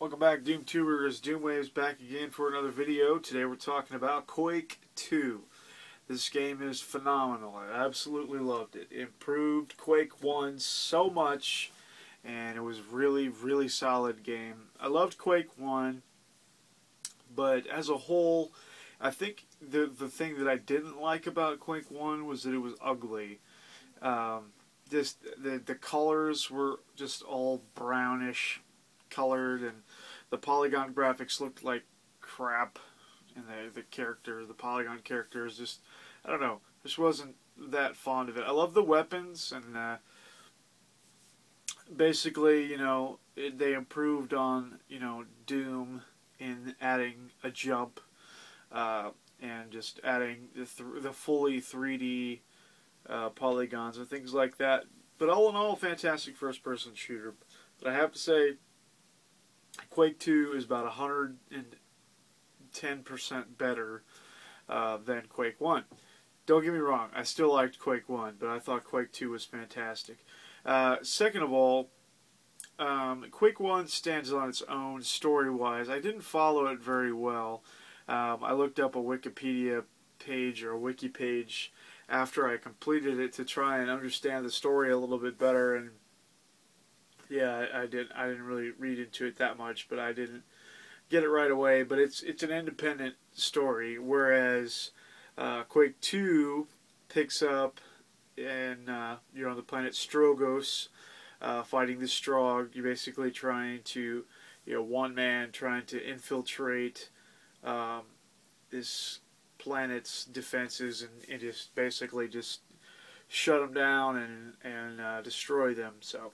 Welcome back, DoomTubers. Doomwave's back again for another video. Today we're talking about Quake 2. This game is phenomenal. I absolutely loved it. It improved Quake 1 so much, and it was really solid game. I loved Quake 1, but as a whole, I think the thing that I didn't like about Quake 1 was that it was ugly. The colors were just all brownish colored, and the polygon graphics looked like crap, and the polygon characters just, I don't know, just wasn't that fond of it. I love the weapons, and basically, they improved on, Doom in adding a jump, and just adding the fully 3D polygons and things like that. But all in all, fantastic first-person shooter. But I have to say, Quake 2 is about 110% better than Quake 1. Don't get me wrong, I still liked Quake 1, but I thought Quake 2 was fantastic. Second of all, Quake 1 stands on its own story-wise. I didn't follow it very well. I looked up a Wikipedia page or a wiki page after I completed it to try and understand the story a little bit better, and yeah, I didn't really read into it that much, but I didn't get it right away. But it's an independent story, whereas Quake 2 picks up and you're on the planet Strogos, fighting the Strogg. You're basically trying to, one man trying to infiltrate this planet's defenses and just basically just shut them down and destroy them. So.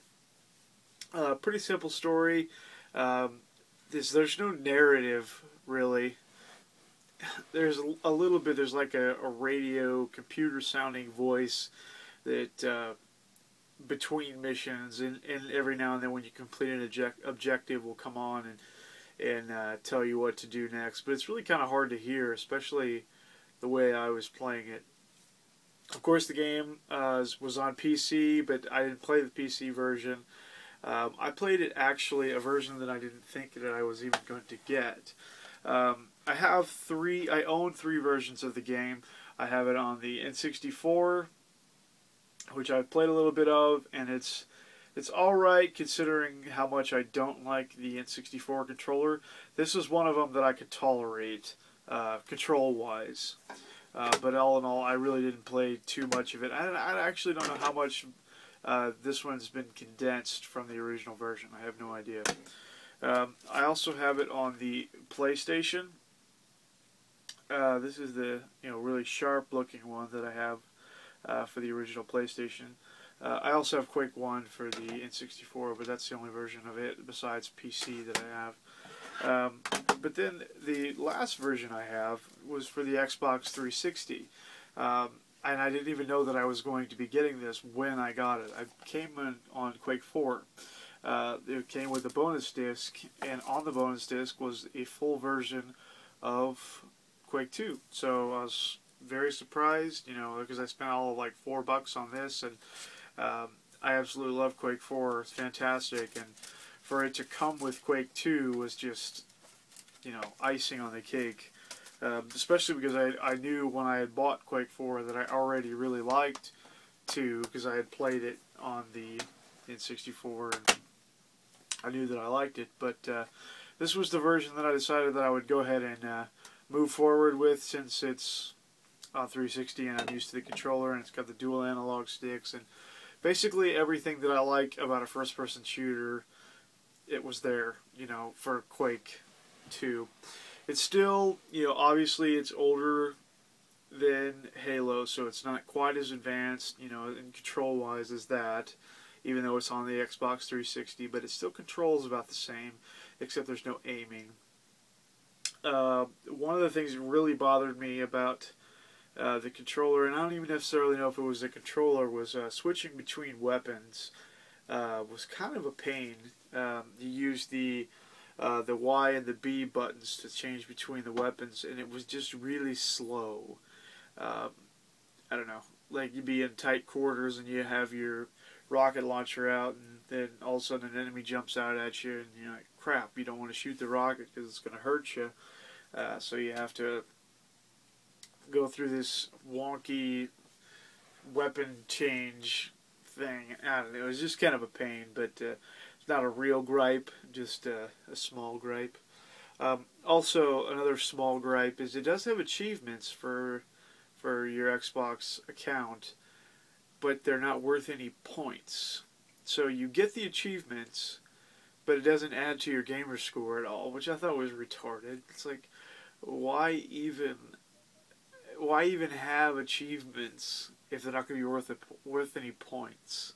Pretty simple story. There's no narrative, really. There's a little bit, there's like a radio computer sounding voice that between missions, and every now and then when you complete an objective will come on and tell you what to do next. But it's really kind of hard to hear, especially the way I was playing it. Of course, the game was on PC, but I didn't play the PC version. I played it actually a version that I didn't think that I was even going to get. I own three versions of the game. I have it on the N64, which I've played a little bit of, and it's alright considering how much I don't like the N64 controller. This is one of them that I could tolerate, control-wise. But all in all, I really didn't play too much of it. I actually don't know how much this one's been condensed from the original version. I have no idea. I also have it on the PlayStation. This is the really sharp looking one that I have for the original PlayStation. I also have Quake 1 for the N64, but that's the only version of it besides PC that I have. But then the last version I have was for the Xbox 360. And I didn't even know that I was going to be getting this when I got it. I came in on Quake 4. It came with a bonus disc, and on the bonus disc was a full version of Quake 2. So I was very surprised, because I spent all of like $4 on this, and I absolutely love Quake 4. It's fantastic, and for it to come with Quake 2 was just, icing on the cake. Especially because I knew when I had bought Quake 4 that I already really liked 2, because I had played it on the N64 and I knew that I liked it. But this was the version that I decided that I would go ahead and move forward with, since it's on 360 and I'm used to the controller and it's got the dual analog sticks, and basically everything that I like about a first-person shooter, it was there, for Quake 2. It's still, obviously it's older than Halo, so it's not quite as advanced, in control-wise as that, even though it's on the Xbox 360, but it still controls about the same, except there's no aiming. One of the things that really bothered me about the controller, and I don't even necessarily know if it was the controller, was switching between weapons was kind of a pain. You use the Y and the B buttons to change between the weapons, and it was just really slow. I don't know, like you'd be in tight quarters and you have your rocket launcher out, and then all of a sudden an enemy jumps out at you, and you're like, crap, you don't want to shoot the rocket because it's going to hurt you. So you have to go through this wonky weapon change thing. I don't know, it was just kind of a pain, but it's not a real gripe, just a small gripe. Also, another small gripe is it does have achievements for your Xbox account, but they're not worth any points. So you get the achievements, but it doesn't add to your gamer score at all, which I thought was retarded. It's like, why even have achievements if they're not going to be worth any points?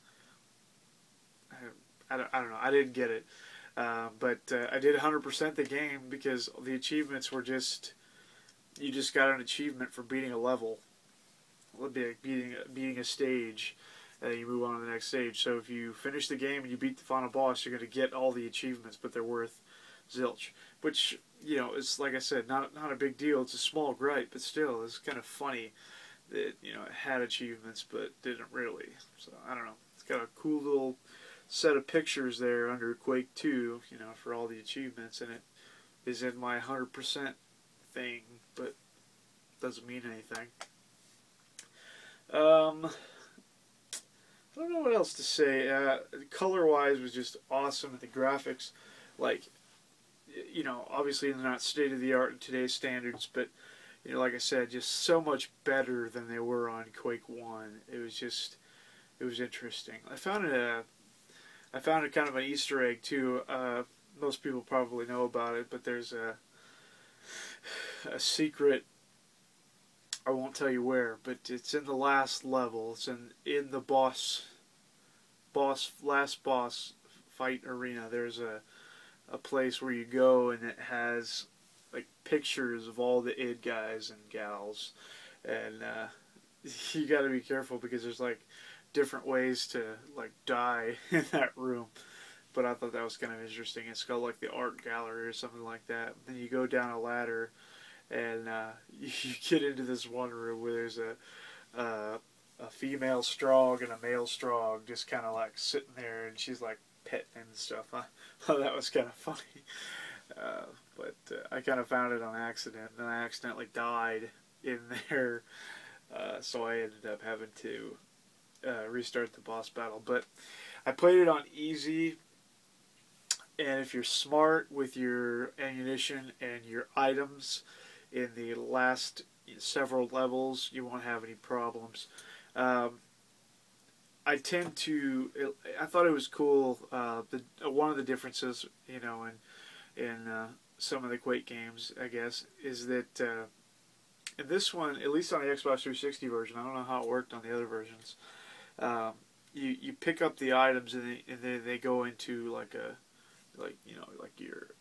I don't know. I didn't get it. But I did 100% the game because the achievements were just, you just got an achievement for beating a level, beating a stage, and you move on to the next stage. So if you finish the game and you beat the final boss, you're going to get all the achievements, but they're worth zilch. Which, you know, it's like I said, not a big deal. It's a small gripe, but still, it's kind of funny that, you know, it had achievements but didn't really. So I don't know. It's got a cool little set of pictures there under Quake 2, you know, for all the achievements, and it is in my 100% thing, but doesn't mean anything. I don't know what else to say. Color-wise was just awesome, and the graphics, like, you know, obviously they're not state-of-the-art in today's standards, but, you know, like I said, just so much better than they were on Quake 1. It was interesting. I found it kind of an Easter egg, too. Most people probably know about it, but there's a secret. I won't tell you where, but it's in the last level. It's in the last boss fight arena. There's a place where you go, and it has like pictures of all the id guys and gals, and you got to be careful because there's like different ways to like die in that room. But I thought that was kind of interesting. It's called like the art gallery or something like that. Then you go down a ladder, and you get into this one room where there's a female Strog and a male Strog just kind of like sitting there, and she's like petting and stuff. I thought that was kind of funny. But I kind of found it on accident, and I accidentally died in there. So I ended up having to restart the boss battle. But I played it on easy, and if you're smart with your ammunition and your items in the last several levels, you won't have any problems. I thought it was cool. One of the differences, you know, in some of the Quake games, I guess, is that in this one, at least on the Xbox 360 version, I don't know how it worked on the other versions. You pick up the items, and they go into like your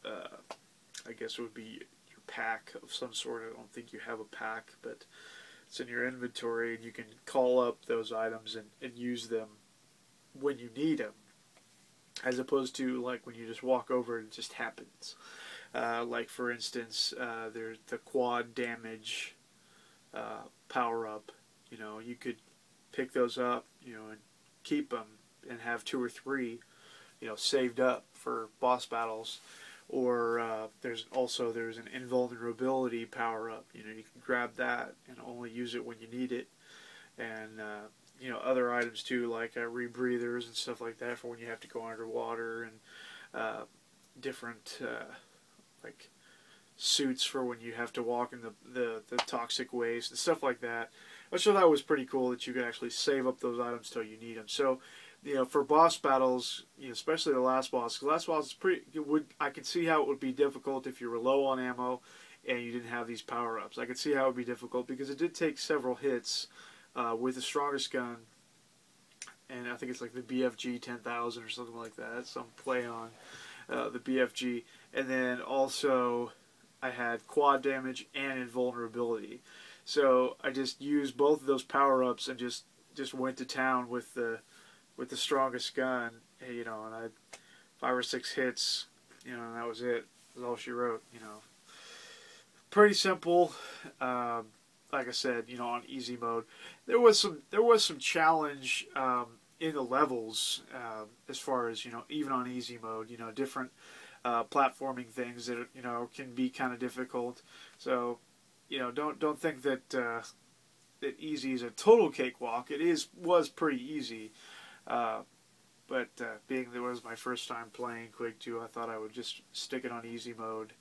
I guess it would be your pack of some sort. I don't think you have a pack, but it's in your inventory, and you can call up those items and use them when you need them, as opposed to like when you just walk over and it just happens. Like for instance, there's the quad damage power up. You know, you could pick those up, you know, and keep them and have 2 or 3, you know, saved up for boss battles. Or there's an invulnerability power up. You know, you can grab that and only use it when you need it. And you know, other items too, like rebreathers and stuff like that for when you have to go underwater, and different like suits for when you have to walk in the toxic waste and stuff like that. Which I thought was pretty cool that you could actually save up those items till you need them. So, you know, for boss battles, you know, especially the last boss, because the last boss is I could see how it would be difficult if you were low on ammo and you didn't have these power-ups. I could see how it would be difficult because it did take several hits with the strongest gun, and I think it's like the BFG 10,000 or something like that, some play on the BFG. And then also I had quad damage and invulnerability. So I just used both of those power-ups and just went to town with the strongest gun, you know, and I had 5 or 6 hits, you know, and that was it. That's all she wrote, you know. Pretty simple. Like I said, you know, on easy mode, there was some challenge in the levels, as far as, you know, even on easy mode, you know, different platforming things that, you know, can be kind of difficult. So, you know, don't think that that easy is a total cakewalk. It was pretty easy, uh, but being that it was my first time playing Quake 2, I thought I would just stick it on easy mode,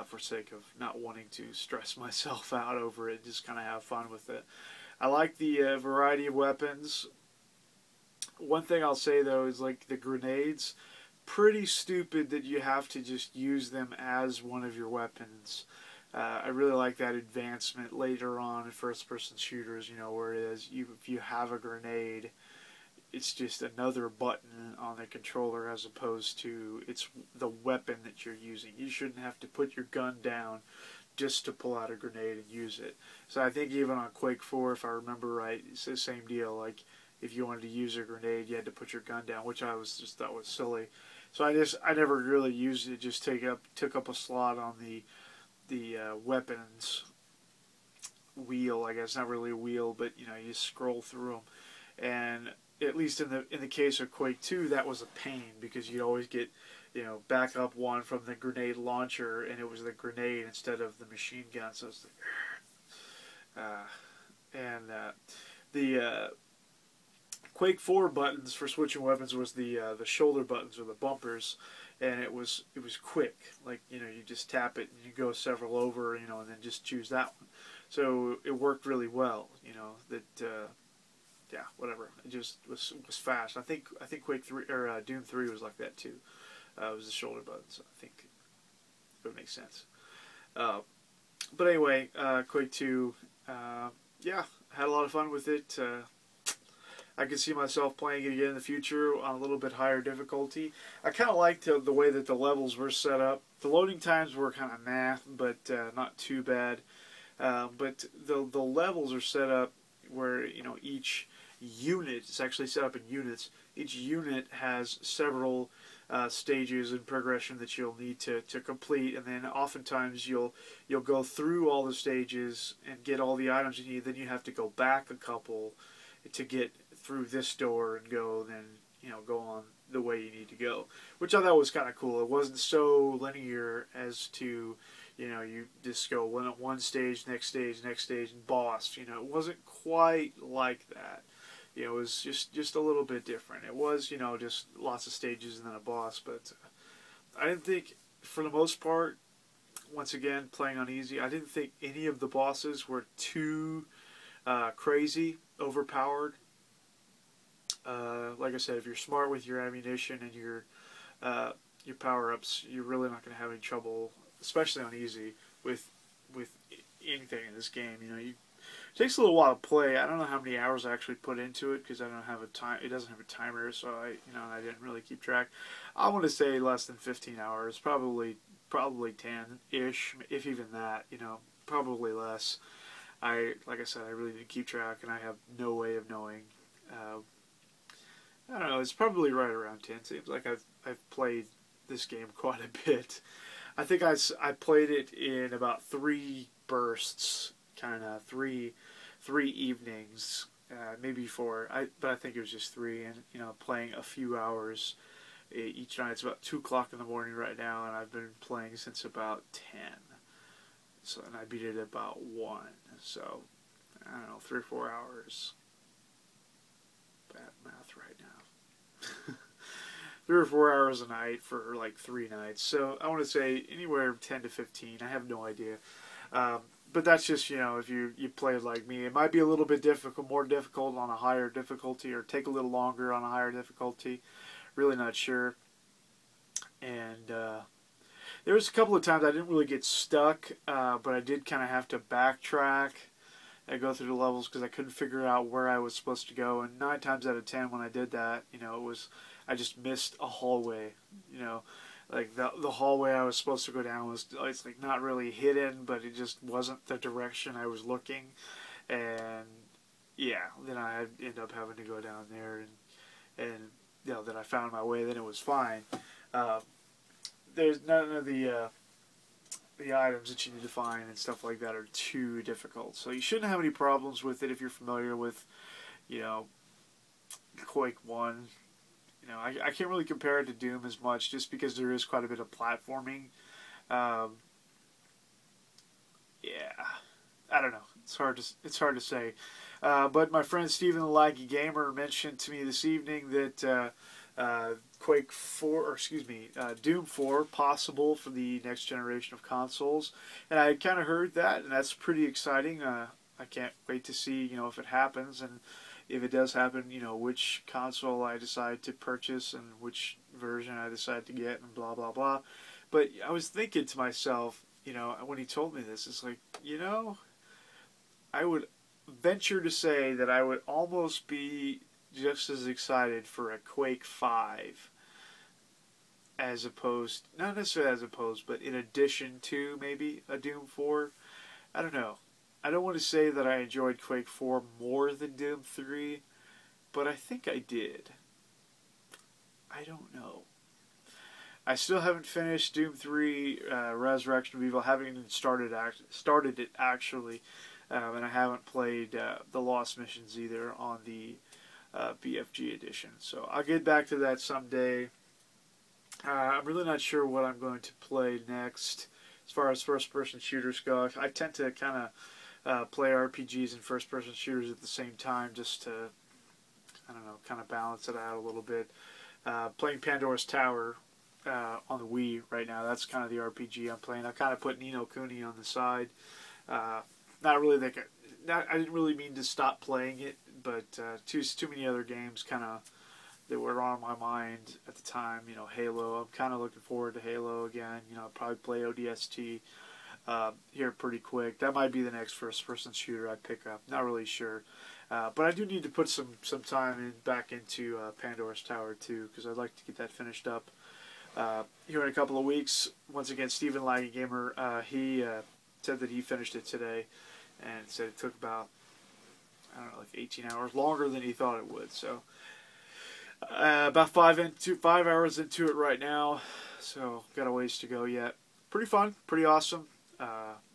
for sake of not wanting to stress myself out over it. Just kind of have fun with it. I like the variety of weapons. One thing I'll say though is, like, the grenades, pretty stupid that you have to just use them as one of your weapons. I really like that advancement later on in first-person shooters, you know, where it is, if you have a grenade, it's just another button on the controller as opposed to it's the weapon that you're using. You shouldn't have to put your gun down just to pull out a grenade and use it. So I think even on Quake 4, if I remember right, it's the same deal. Like, if you wanted to use a grenade, you had to put your gun down, which I was just thought was silly. So I never really used it. Just took up a slot on the weapons wheel. I guess not really a wheel, but you know, you scroll through them. And at least in the case of Quake 2, that was a pain because you'd always get, you know, backup one from the grenade launcher, and it was the grenade instead of the machine gun. So it's like, the Quake 4 buttons for switching weapons was the shoulder buttons or the bumpers, and it was quick. Like, you know, you just tap it and you go several over, you know, and then just choose that one. So it worked really well. You know that. Yeah, whatever. It just was fast. I think Quake 3 or Doom 3 was like that too. It was the shoulder buttons. I think it would make sense. But anyway, Quake 2. Yeah, had a lot of fun with it. I could see myself playing it again in the future on a little bit higher difficulty. I kind of liked the way that the levels were set up. The loading times were kind of nah, but not too bad. But the levels are set up where, you know, each unit is actually set up in units. Each unit has several stages and progression that you'll need to complete, and then oftentimes you'll go through all the stages and get all the items you need. Then you have to go back a couple to get through this door and then, you know, go on the way you need to go, which I thought was kind of cool. It wasn't so linear as to, you know, you just go one stage, next stage, and boss. You know, it wasn't quite like that. You know, it was just a little bit different. It was, you know, just lots of stages and then a boss. But I didn't think, for the most part, once again, playing on easy, I didn't think any of the bosses were too crazy, overpowered. Like I said, if you're smart with your ammunition and your power-ups, you're really not going to have any trouble, especially on easy, with anything in this game. You know, it takes a little while to play. I don't know how many hours I actually put into it because I don't have a time. It doesn't have a timer, so I didn't really keep track. I want to say less than 15 hours, probably 10-ish, if even that. You know, probably less. Like I said, I really didn't keep track, and I have no way of knowing. I don't know. It's probably right around 10. Seems like I've played this game quite a bit. I think I played it in about 3 bursts, kind of three evenings, maybe 4. But I think it was just 3, and you know, playing a few hours each night. It's about 2 o'clock in the morning right now, and I've been playing since about 10. So, and I beat it at about 1. So I don't know, 3 or 4 hours. Bad math right now. 3 or 4 hours a night for like 3 nights. So I want to say anywhere 10 to 15. I have no idea. But that's just, you know, if you play it like me. It might be a little bit more difficult on a higher difficulty, or take a little longer on a higher difficulty. Really not sure. And there was a couple of times I didn't really get stuck, but I did kind of have to backtrack and go through the levels because I couldn't figure out where I was supposed to go. And 9 times out of 10 when I did that, you know, I just missed a hallway. You know, like the hallway I was supposed to go down it's like not really hidden, but it just wasn't the direction I was looking. And yeah, then I end up having to go down there, and you know, then I found my way. Then it was fine. There's none of the items that you need to find and stuff like that are too difficult. So you shouldn't have any problems with it if you're familiar with, you know, Quake 1. You know, I can't really compare it to Doom as much just because there is quite a bit of platforming. Um, yeah, I don't know. It's hard to say. But my friend Steven the Laggy Gamer mentioned to me this evening that Quake 4, or excuse me, Doom 4 possible for the next generation of consoles, and I kind of heard that, and that's pretty exciting. I can't wait to see, you know, if it happens, and if it does happen, you know, which console I decide to purchase and which version I decide to get, and blah blah blah. But I was thinking to myself, you know, when he told me this, it's like, you know, I would venture to say that I would almost be just as excited for a Quake 5 as opposed, not necessarily as opposed, but in addition to maybe a Doom 4. I don't know. I don't want to say that I enjoyed Quake 4 more than Doom 3, but I think I did. I don't know. I still haven't finished Doom 3 Resurrection of Evil. I haven't even started it actually, and I haven't played the Lost Missions either on the BFG edition. So I'll get back to that someday. I'm really not sure what I'm going to play next as far as first-person shooters go. I tend to kind of play RPGs and first-person shooters at the same time just to, I don't know, kind of balance it out a little bit. Playing Pandora's Tower on the Wii right now. That's kind of the RPG I'm playing. I kind of put Ni no Kuni on the side. Not really I didn't really mean to stop playing it, but too many other games kind of that were on my mind at the time. You know, Halo. I'm kind of looking forward to Halo again. You know, I'll probably play ODST here pretty quick. That might be the next first-person shooter I pick up. Not really sure. But I do need to put some time back into Pandora's Tower too, because I'd like to get that finished up here in a couple of weeks. Once again, Steven Laggy Gamer, he said that he finished it today, and said it took about, I don't know, like 18 hours, longer than he thought it would. So about 5 hours into it right now, so got a ways to go yet. Pretty fun, pretty awesome,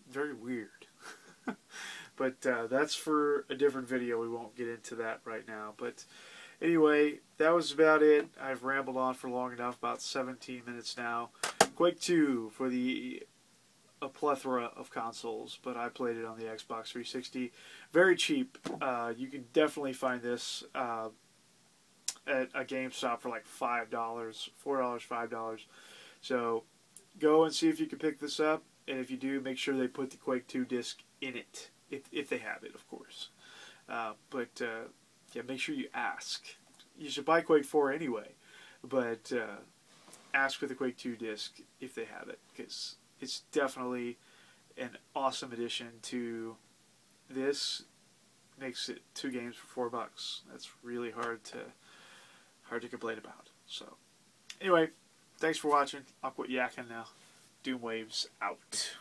very weird. But that's for a different video. We won't get into that right now. But anyway, that was about it. I've rambled on for long enough, about 17 minutes now. Quake 2 for a plethora of consoles, but I played it on the Xbox 360. Very cheap. You can definitely find this at a GameStop for like $5, $4, $5. So go and see if you can pick this up. And if you do, make sure they put the Quake 2 disc in it. If they have it, of course. Yeah, make sure you ask. You should buy Quake 4 anyway, but ask for the Quake 2 disc if they have it, because it's definitely an awesome addition to this. Makes it 2 games for $4. That's really hard to complain about. So anyway, thanks for watching. I'll quit yakking now. Doom Waves out.